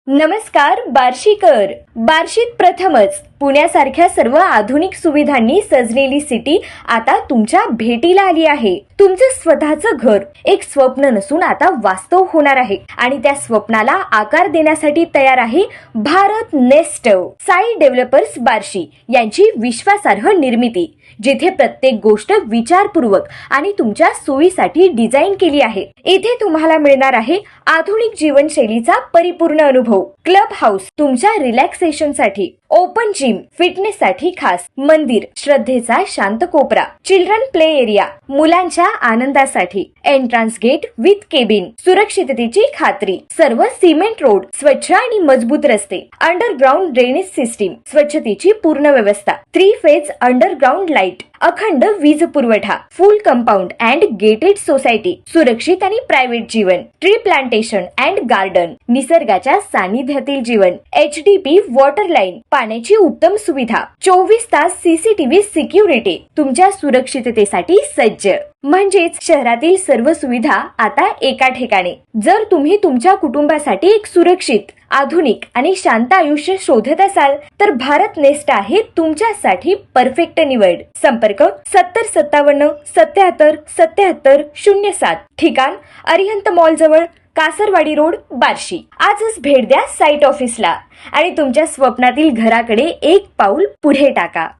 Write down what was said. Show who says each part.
Speaker 1: नमस्कार बार्शीकर. बार्शीत प्रथमच पुण्यासारख्या सर्व आधुनिक सुविधांनी सजलेली सिटी आता तुमच्या भेटीला आली आहे. तुमचं स्वतःचं घर एक स्वप्न नसून आता वास्तव होणार आहे आणि त्या स्वप्नाला आकार देण्यासाठी तयार आहे भारत नेस्ट. साई डेव्हलपर्स बार्शी यांची विश्वासार्ह निर्मिती, जिथे प्रत्येक गोष्ट विचारपूर्वक आणि तुमच्या सोयीसाठी डिझाईन केली आहे. इथे तुम्हाला मिळणार आहे आधुनिक जीवनशैलीचा परिपूर्ण अनुभव, क्लब हाऊस तुमच्या रिलॅक्सेशनसाठी, ओपन जिम फिटनेससाठी खास, मंदिर श्रद्धेचा शांत कोपरा, चिल्ड्रन प्ले एरिया मुलांच्या आनंदासाठी, एंट्रन्स गेट विथ केबिन, सुरक्षिततेची खात्री, सर्व सिमेंट रोड, स्वच्छ आणि मजबूत रस्ते, अंडरग्राउंड ड्रेनेज सिस्टीम, स्वच्छतेची पूर्ण व्यवस्था, 3 फेज अंडरग्राउंड लाईट, अखंड वीज पुरवठा, फुल कंपाऊंड अँड गेटेड सोसायटी, सुरक्षित आणि private Jeevan, tree plantation and garden, निसर्गाच्या सानिध्यातील जीवन, HDP वॉटर लाईन, पाण्याची उत्तम सुविधा, 24 तास CCTV सिक्युरिटी, तुमच्या सुरक्षिततेसाठी सज्ज. म्हणजेच शहरातील सर्व सुविधा आता एका ठिकाणी. जर तुम्ही तुमच्या कुटुंबासाठी एक सुरक्षित, आधुनिक आणि शांत आयुष्य शोधत असाल तर भारत नेस्ट आहे तुमच्यासाठी परफेक्ट निवड. संपर्क 7057 77 77 07. ठिकाण अरिहंत मॉल जवळ, कासरवाडी रोड, बार्शी. आजच भेट द्या साईट ऑफिसला आणि तुमच्या स्वप्नातील घराकडे एक पाऊल पुढे टाका.